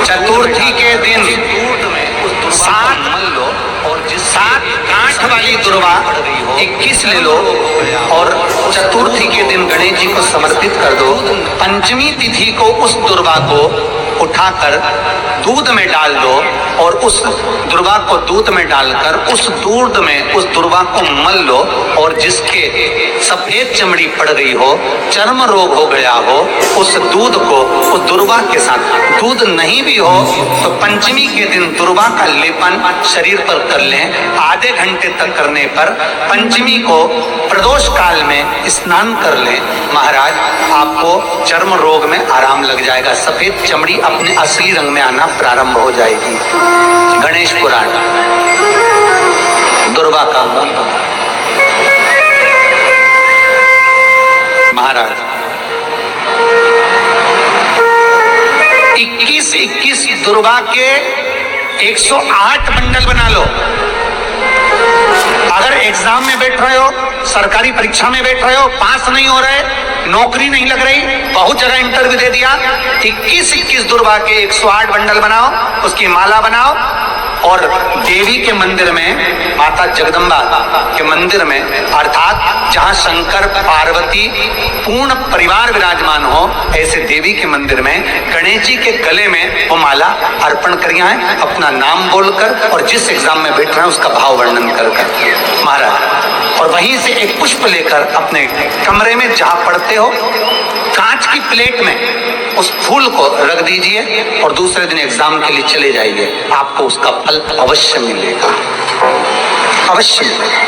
चतुर्थी के दिन 7 गांठ वाली दुर्वा 21 ले लो और चतुर्थी के दिन गणेश जी को समर्पित कर दो। पंचमी तिथि को उस दुर्वा को उठाकर दूध में डाल दो और उस दुर्वा को दूध में डालकर उस दूध में उस दुर्वा को मल लो और जिसके सफेद चमड़ी पड़ गई हो, चर्म रोग हो गया हो, उस दूध को उस दुर्वा के साथ, दूध नहीं भी हो तो पंचमी के दिन दुर्वा का लेपन शरीर पर कर लें। आधे घंटे तक करने पर पंचमी को प्रदोष काल में स्नान कर लें। महाराज, आपको चर्म रोग में आराम लग जाएगा, सफेद चमड़ी अपने असली रंग में आना प्रारंभ हो जाएगी। गणेश पुराण दुर्वा का महाराज 21 दुर्वा के 108 बंडल बना लो। अगर एग्जाम में बैठ रहे हो, सरकारी परीक्षा में बैठ रहे हो, पास नहीं हो रहे, नौकरी नहीं लग रही, बहुत जगह इंटरव्यू दे दिया, 21 दुर्वा के 108 बंडल बनाओ, उसकी माला बनाओ और देवी के मंदिर में, माता जगदम्बा के मंदिर में, अर्थात जहां शंकर पार्वती पूर्ण परिवार विराजमान हो, ऐसे देवी के मंदिर में गणेश जी के गले में वो माला अर्पण करिए है, अपना नाम बोलकर और जिस एग्जाम में बैठ रहे हैं उसका भाव वर्णन कर महाराज, और वहीं से एक पुष्प लेकर अपने कमरे में जहां पढ़ते हो कांच की प्लेट में उस फूल को रख दीजिए और दूसरे दिन एग्जाम के लिए चले जाइए। आपको उसका फल अवश्य मिलेगा, अवश्य मिलेगा,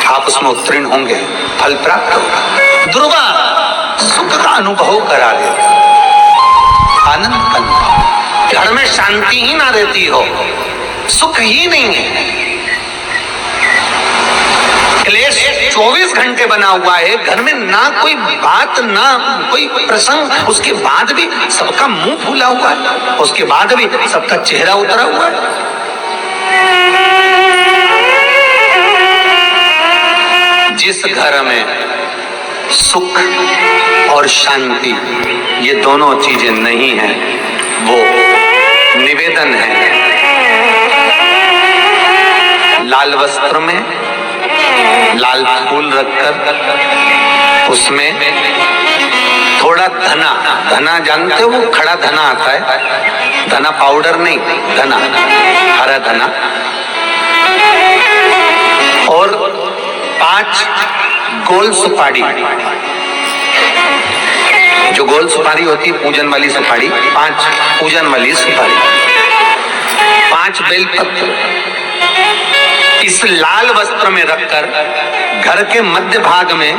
आप उसमें उत्तीर्ण होंगे, फल प्राप्त होगा। दुर्वा सुख का अनुभव करा दे, आनंद का अनुभव, घर में शांति ही ना रहती हो, सुख ही नहीं है, क्लेश 24 घंटे बना हुआ है, घर में ना कोई बात ना कोई प्रसंग, उसके बाद भी सबका मुंह फूला हुआ है, उसके बाद भी सबका चेहरा उतरा हुआ है। जिस घर में सुख और शांति ये दोनों चीजें नहीं है, वो निवेदन है लाल वस्त्र में लाल फूल रखकर उसमें थोड़ा धना, धना जानते हो, वो खड़ा धना आता है, धना पाउडर नहीं, धना, हरा धना, और 5 गोल सुपारी, जो गोल सुपारी होती है पूजन वाली सुपारी, 5 पूजन वाली सुपारी, 5 बेलपत्र इस लाल वस्त्र में रखकर घर के मध्य भाग में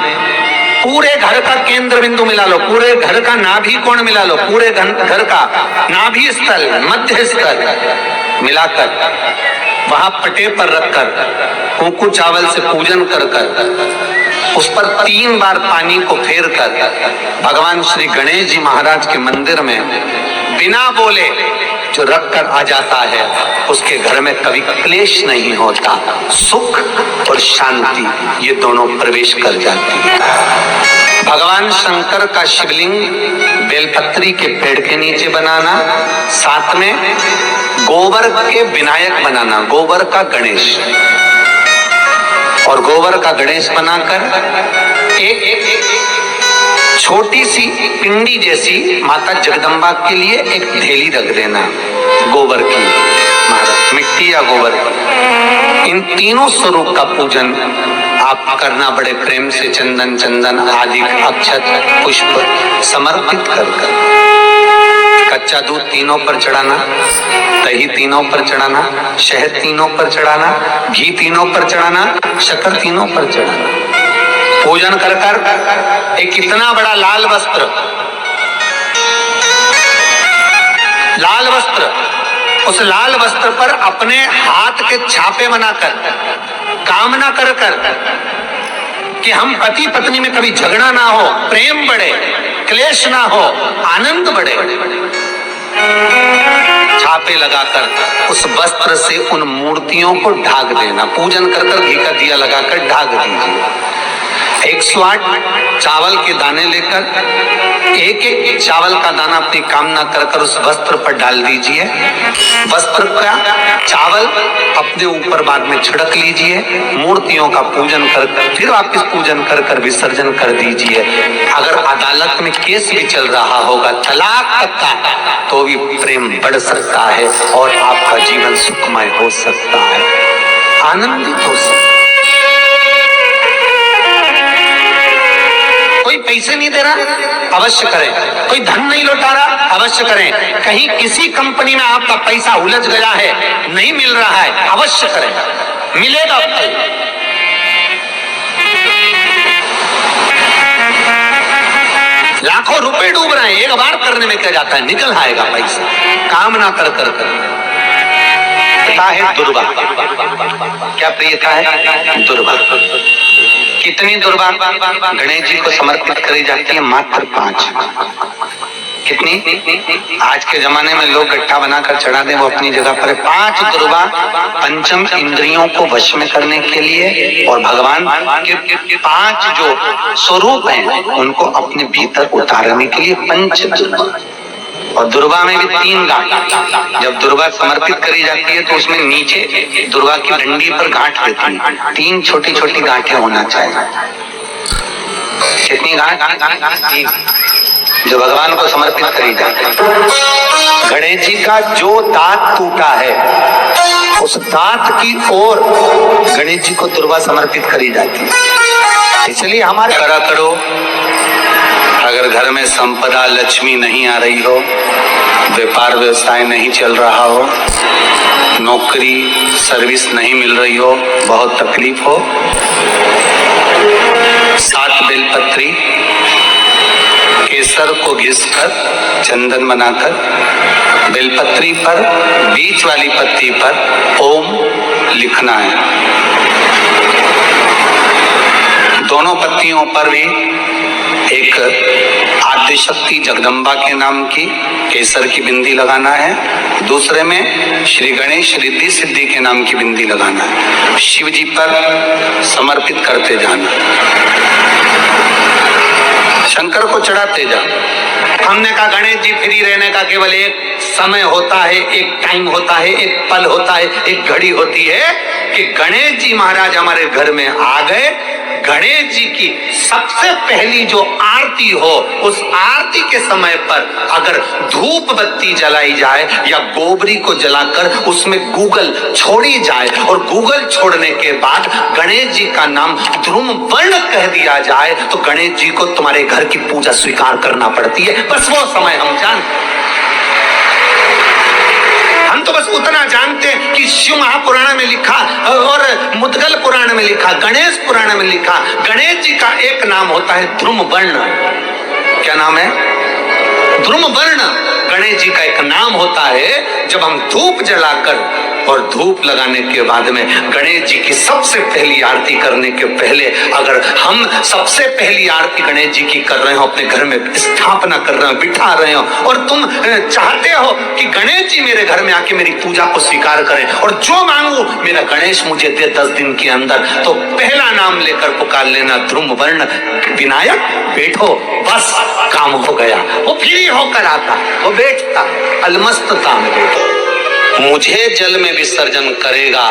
पूरे घर का केंद्र बिंदु मिला लो, पूरे घर का नाभि कोण मिला लो, पूरे घर का नाभि स्थल, मध्य स्थल मिलाकर वहां पटे पर रखकर कुंकू चावल से पूजन कर उस पर 3 बार पानी को फेर कर भगवान श्री गणेश जी महाराज के मंदिर में बिना बोले जो रख कर आ जाता है, उसके घर में कभी क्लेश नहीं होता, सुख और शांति ये दोनों प्रवेश कर जाती है। भगवान शंकर का शिवलिंग बेलपत्री के पेड़ के नीचे बनाना, साथ में गोबर के विनायक बनाना, गोबर का गणेश, और गोबर का गणेश बनाकर एक छोटी सी पिंडी जैसी माता जगदम्बा के लिए एक ढेली रख देना, गोबर की, महाराज मिट्टी या गोबर। इन तीनों स्वरूप का पूजन आप करना बड़े प्रेम से, चंदन चंदन आदि अक्षत पुष्प समर्पित कर कच्चा दूध तीनों पर चढ़ाना, दही तीनों पर चढ़ाना, शहद तीनों पर चढ़ाना, घी तीनों पर चढ़ाना, शक्कर तीनों पर चढ़ाना। पूजन कर कर एक इतना बड़ा लाल वस्त्र, लाल वस्त्र, उस लाल वस्त्र पर अपने हाथ के छापे बनाकर कामना कर कर कि हम पति पत्नी में कभी झगड़ा ना हो, प्रेम बढ़े, क्लेश ना हो, आनंद बढ़े, छापे लगाकर उस वस्त्र से उन मूर्तियों को ढाक देना। पूजन कर कर घी का दिया लगाकर ढाक दीजिए। 108 चावल के दाने लेकर एक एक चावल का दाना अपनी कामना कर कर उस वस्त्र पर डाल दीजिए। वस्त्र का चावल अपने ऊपर बाद में छिड़क लीजिए। मूर्तियों का पूजन कर फिर वापिस पूजन कर कर विसर्जन कर दीजिए। अगर अदालत में केस भी चल रहा होगा तलाक तक का, तो भी प्रेम बढ़ सकता है और आपका जीवन सुखमय हो सकता है, आनंदित हो सकता है। कोई पैसे नहीं दे रहा, अवश्य करें। कोई धन नहीं लौटा रहा, अवश्य करें। कहीं किसी कंपनी में आपका पैसा उलझ गया है, नहीं मिल रहा है, अवश्य करें, मिलेगा कल। लाखों रुपए डूब रहे हैं, एक बार करने में क्या जाता है, निकल आएगा पैसा। काम ना कर कर कर प्रियता है दुर्वा। क्या प्रियता है? दुर्वा। कितनी दुर्वा गणेश जी को समर्पित करी जाती है? मात्र 5। कितनी? आज के जमाने में लोग गट्ठा बनाकर चढ़ा दें, वो अपनी जगह पर 5 दुर्वा पंचम इंद्रियों को वश में करने के लिए और भगवान के 5 जो स्वरूप हैं उनको अपने भीतर उतारने के लिए पंच दुर्वा। और दुर्वा में भी 3 गांठ। जब दुर्वा समर्पित करी जाती है तो उसमें नीचे दुर्वा की डंडी पर गांठ देती है, 3 छोटी छोटी गांठें होना चाहिए। कितनी गांठ? 3, जो भगवान को समर्पित करी जाती है। गणेश जी का जो दांत टूटा है उस दांत की ओर गणेश जी को दुर्वा समर्पित करी जाती है। इसलिए हमारे करा करो, अगर घर में संपदा लक्ष्मी नहीं आ रही हो, व्यापार व्यवसाय नहीं चल रहा हो, नौकरी सर्विस नहीं मिल रही हो, बहुत तकलीफ हो, 7 बेलपत्री केसर को घिसकर चंदन बनाकर बेलपत्री पर बीच वाली पत्ती पर ओम लिखना है। दोनों पत्तियों पर भी एक आद्यशक्ति जगदम्बा के नाम की केसर की बिंदी लगाना है, दूसरे में श्री गणेश रिद्धि सिद्धि के नाम की बिंदी लगाना है। शिव जी पर समर्पित करते जाना, शंकर को चढ़ाते जाओ। हमने कहा गणेश जी फ्री रहने का केवल एक समय होता है, एक टाइम होता है, एक पल होता है, एक घड़ी होती है कि गणेश जी महाराज हमारे घर में आ गए। गणेश जी की सबसे पहली जो आरती हो, उस आरती के समय पर अगर धूप बत्ती जलाई जाए या गोबरी को जलाकर उसमें गूगल छोड़ी जाए और गूगल छोड़ने के बाद गणेश जी का नाम ध्रुम वर्ण कह दिया जाए तो गणेश जी को तुम्हारे घर की पूजा स्वीकार करना पड़ती है। बस वो समय हम जानते, हम तो बस उतना जानते हैं कि शिव महापुराण में लिखा और मुद्गल पुराण में लिखा, गणेश पुराण में लिखा, गणेश जी का एक नाम होता है ध्रुम वर्ण। क्या नाम है? ध्रुम वर्ण गणेश जी का एक नाम होता है। जब हम धूप जलाकर और धूप लगाने के बाद में गणेश जी की सबसे पहली आरती करने के पहले अगर हम सबसे पहली आरती गणेश जी की कर रहे हो, अपने घर में स्थापना कर रहे हो, बिठा रहे हो और तुम चाहते हो कि गणेश जी मेरे घर में आके मेरी पूजा को स्वीकार करें और जो मांगू मेरा गणेश मुझे दे 10 दिन के अंदर, तो पहला नाम लेकर पुकार लेना ध्रुम वर्ण विनायक, बैठो, बस काम हो गया। वो फ्री होकर आता, वो बैठता अलमस्तता में बैठो। मुझे जल में विसर्जन करेगा,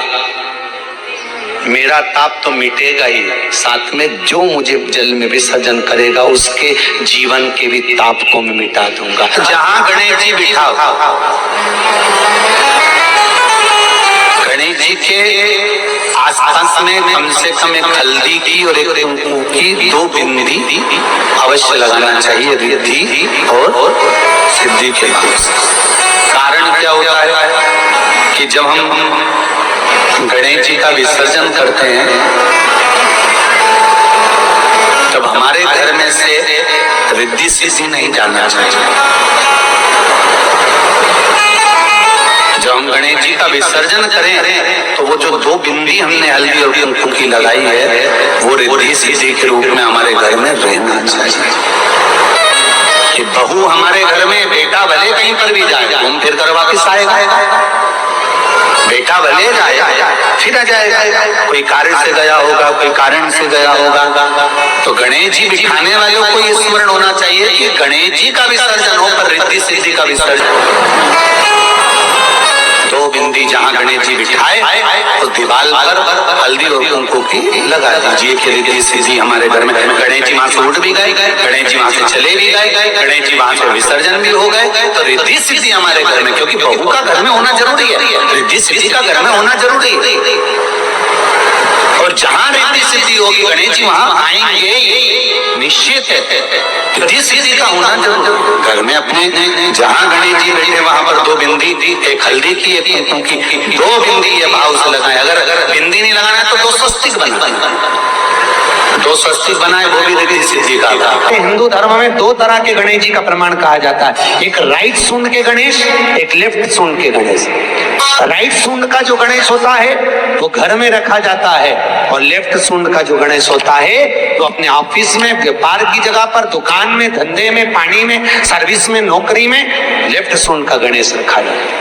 मेरा ताप तो मिटेगा ही, साथ में जो मुझे जल में विसर्जन करेगा उसके जीवन के भी ताप को मैं मिटा दूंगा। जहां गणेश जी बिठाओ, गणेश जी के आसपास में कम से कम एक हल्दी की और एक कुमकुम की 2 बिंदी अवश्य लगाना चाहिए, रिद्धि और सिद्धि के लिए। कारण क्या होता है कि जब हम गणेश जी का विसर्जन करते हैं तब हमारे घर में से रिद्धि सिद्धि नहीं जाना चाहिए। जब हम गणेश जी का विसर्जन करें तो वो जो 2 बिंदी हमने हल्दी और कुमकुम की लगाई है वो रिद्धि सिद्धि के रूप में हमारे घर में रहना चाहिए। कि बहू हमारे घर में, बेटा भले कहीं पर भी जाए घूम फिर कर वापिस आएगा, बेटा भले जाए फिर आ जाएगा, कोई कार्य से गया होगा, कोई कारण से गया होगा। तो गणेश जी बिठाने वालों को ये स्मरण होना चाहिए कि गणेश जी का विसर्जन हो पर रिद्धि सिद्धि का विसर्जन। दो बिंदी जहाँ गणेश जी बिठाए तो दीवार पर हल्दी और कुंकू की लगा दीजिए कि रिद्धि सिद्धि हमारे घर में। गणेश जी वहां से उठ भी गए, गणेश जी वहां से चले भी गए, गणेश जी वहां से विसर्जन भी हो गए, तो रिद्धि सिद्धि हमारे घर में, क्योंकि बहू का घर में होना जरूरी है, रिद्धि सिद्धि का घर में होना जरूरी है। और जहाँ रिद्धि सिद्धि होगी गणेश जी वहां आएंगे, निश्चित है रिद्धि सिद्धि का होना जरूर। घर में अपने जहाँ गणेश जी बैठे वहां पर दो बिंदी, एक हल्दी की एक कुंकू की, दो बिंदी ये भाव से लगाए। अगर बिंदी नहीं लगाना है तो दो स्वस्तिक बनाए, दो स्वस्तिक बनाए, वो भी रिद्धि सिद्धि का। हिंदू धर्म में दो तरह के गणेश जी का प्रमाण कहा जाता है, एक राइट सूंड के गणेश, एक लेफ्ट सूंड के गणेश। राइट सूंड का जो गणेश होता है वो घर में रखा जाता है, और लेफ्ट सूंड का जो गणेश होता है वो अपने ऑफिस में, व्यापार की जगह पर, दुकान में, धंधे में, पानी में, सर्विस में, नौकरी में लेफ्ट सूंड का गणेश रखा जाता है।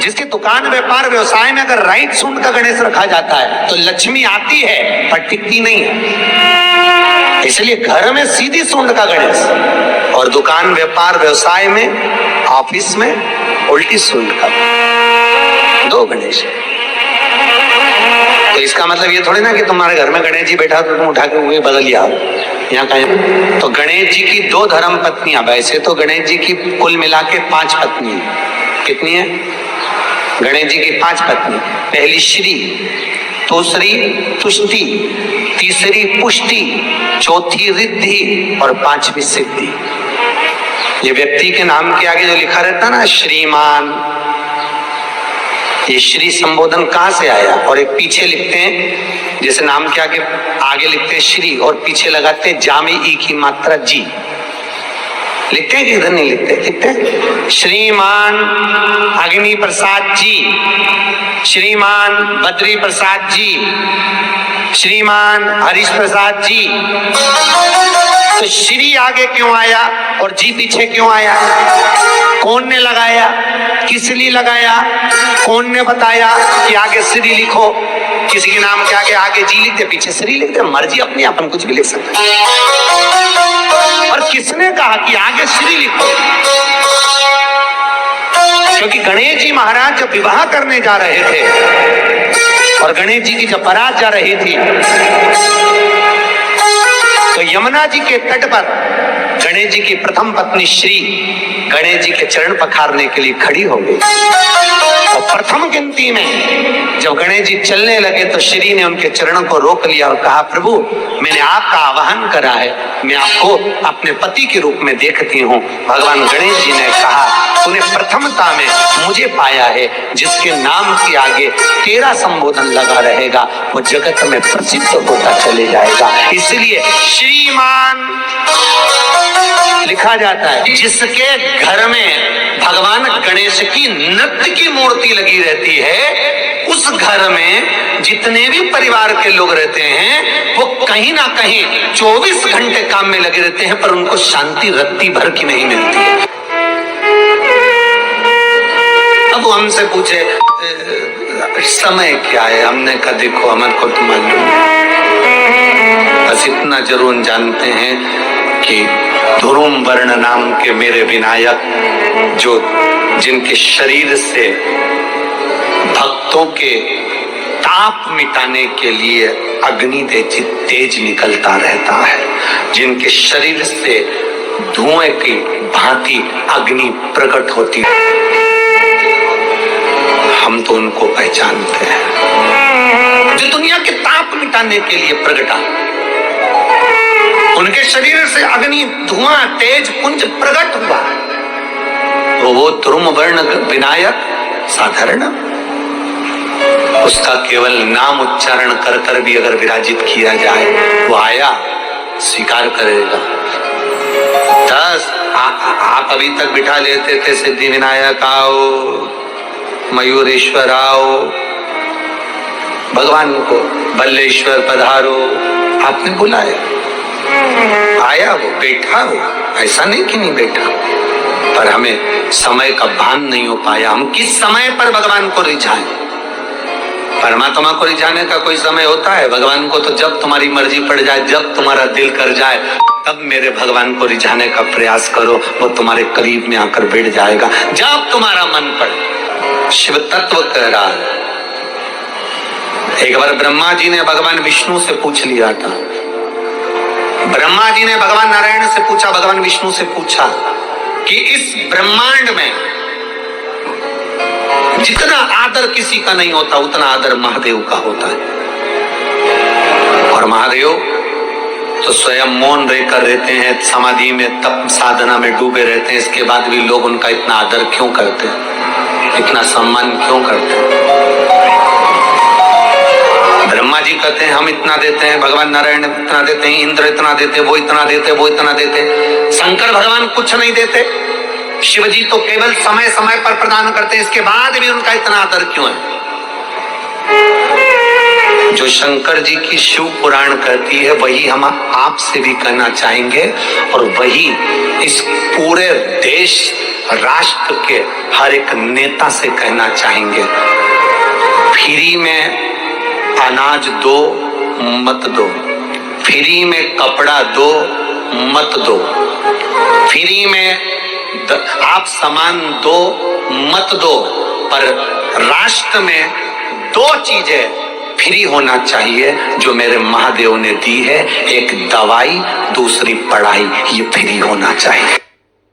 जिसकी दुकान, व्यापार, व्यवसाय में अगर राइट सूंड का गणेश रखा जाता है तो लक्ष्मी आती है पर टिकती नहीं है। इसलिए घर में सीधी सूंड का गणेश, और दुकान, व्यापार, व्यवसाय में, ऑफिस में उल्टी सूंड का, दो गणेश। तो इसका मतलब ये थोड़ी ना कि तुम्हारे घर में गणेश जी बैठा तो तुम उठा के हुए बदल लिया यहाँ कहीं। तो गणेश जी की दो धर्म पत्नियां, वैसे तो गणेश जी की कुल मिला के 5 पत्नी। कितनी है? गणेश जी की 5 पत्नी। पहली श्री, दूसरी तुष्टि, तीसरी पुष्टि, चौथी रिद्धि और 5वीं सिद्धि। ये व्यक्ति के नाम के आगे जो लिखा रहता है ना श्रीमान, ये श्री संबोधन कहाँ से आया? और एक पीछे लिखते हैं, जैसे नाम के आगे लिखते हैं श्री और पीछे लगाते हैं जामी ई की मात्रा जी। लिखते हैं कि इधर नहीं लिखते? लिखते हैं श्रीमान अग्नि प्रसाद जी, श्रीमान बद्री प्रसाद जी, श्रीमान हरीश प्रसाद जी। तो श्री आगे क्यों आया और जी पीछे क्यों आया? कौन ने लगाया? किस लिए लगाया? कौन ने बताया कि आगे श्री लिखो? किसी के नाम के आगे जी लिखते, पीछे श्री लिखते, मर्जी अपनी, अपन कुछ भी लिख सकते हैं। और किसने कहा कि आगे श्री लिखो? क्योंकि गणेश जी महाराज जब विवाह करने जा रहे थे और गणेश जी की जब बारात जा रही थी तो यमुना जी के तट पर गणेश जी की प्रथम पत्नी श्री गणेश जी के चरण पखारने के लिए खड़ी हो गई। और प्रथम गिनती में जब गणेश जी चलने लगे तो श्री ने उनके चरणों को रोक लिया और कहा, प्रभु मैंने आपका आवाहन करा है, मैं आपको अपने पति के रूप में देखती हूँ। भगवान गणेश जी ने कहा, तूने प्रथमता में मुझे पाया है, जिसके नाम के आगे तेरा संबोधन लगा रहेगा वो जगत में प्रसिद्ध होता चले जाएगा। इसलिए श्रीमान लिखा जाता है। जिसके घर में भगवान गणेश की नृत्य की मूर्ति लगी रहती है, उस घर में जितने भी परिवार के लोग रहते हैं वो कहीं ना कहीं 24 घंटे काम में लगे रहते हैं, पर उनको शांति रत्ती भर की नहीं मिलती है। अब वो हमसे पूछे समय क्या है, हमने कहा देखो हमारे को तो मालूम, बस इतना जरूर जानते हैं कि ध्रुम वर्ण नाम के मेरे विनायक, जो जिनके शरीर से भक्तों के ताप मिटाने के लिए अग्नि तेज निकलता रहता है, जिनके शरीर से धुएं की भांति अग्नि प्रकट होती है, हम तो उनको पहचानते हैं। जो दुनिया के ताप मिटाने के लिए प्रकटा, उनके शरीर से अग्नि, धुआं, तेज पुंज प्रकट हुआ, तो वो ध्रुम वर्ण विनायक साधारण, उसका केवल नाम उच्चारण कर कर भी अगर विराजित किया जाए वो आया स्वीकार करेगा। आप अभी तक बिठा लेते थे सिद्धि विनायक आओ, मयूरेश्वर आओ, भगवान को बल्लेश्वर पधारो, आपने बुलाया, आया वो, बैठा वो, ऐसा नहीं कि नहीं बैठा। पर हमें समय का भान नहीं हो पाया। हम किस समय पर भगवान को रिझाएं? परमात्मा को रिझाने का कोई समय होता है? भगवान को तो जब तुम्हारी मर्जी पड़ जाए, जब तुम्हारा दिल कर जाए, तब मेरे भगवान को रिझाने का प्रयास करो, वो तुम्हारे करीब में आकर बैठ जाएगा जब तुम्हारा मन पड़े। शिव तत्व कह रहा है। एक बार ब्रह्मा जी ने भगवान विष्णु से पूछ लिया था। ब्रह्मा जी ने भगवान नारायण से पूछा, भगवान विष्णु से पूछा कि इस ब्रह्मांड में जितना आदर किसी का नहीं होता, उतना आदर महादेव का होता है। और महादेव तो स्वयं मौन रहकर रहते हैं, समाधि में तप साधना में डूबे रहते हैं, इसके बाद भी लोग उनका इतना आदर क्यों करते हैं, इतना सम्मान क्यों करते हैं? ब्रह्मा जी कहते हैं हम इतना देते हैं, भगवान नारायण इतना देते हैं, इंद्र इतना देते, वो इतना देते, वो इतना देते। शंकर भगवान कुछ नहीं देते। शिव जी तो केवल समय समय पर प्रदान करते हैं, इसके बाद भी उनका इतना आदर क्यों है? जो शंकर जी की शिव पुराण कहती है, वही हम आपसे भी कहना चाहेंगे, और वही इस पूरे देश राष्ट्र के हर एक नेता से कहना चाहेंगे। फ्री में अनाज दो मत दो, फ्री में कपड़ा दो मत दो, फ्री में आप सामान दो मत दो, पर राष्ट्र में दो चीजें फ्री होना चाहिए जो मेरे महादेव ने दी है। एक दवाई, दूसरी पढ़ाई, ये फ्री होना चाहिए।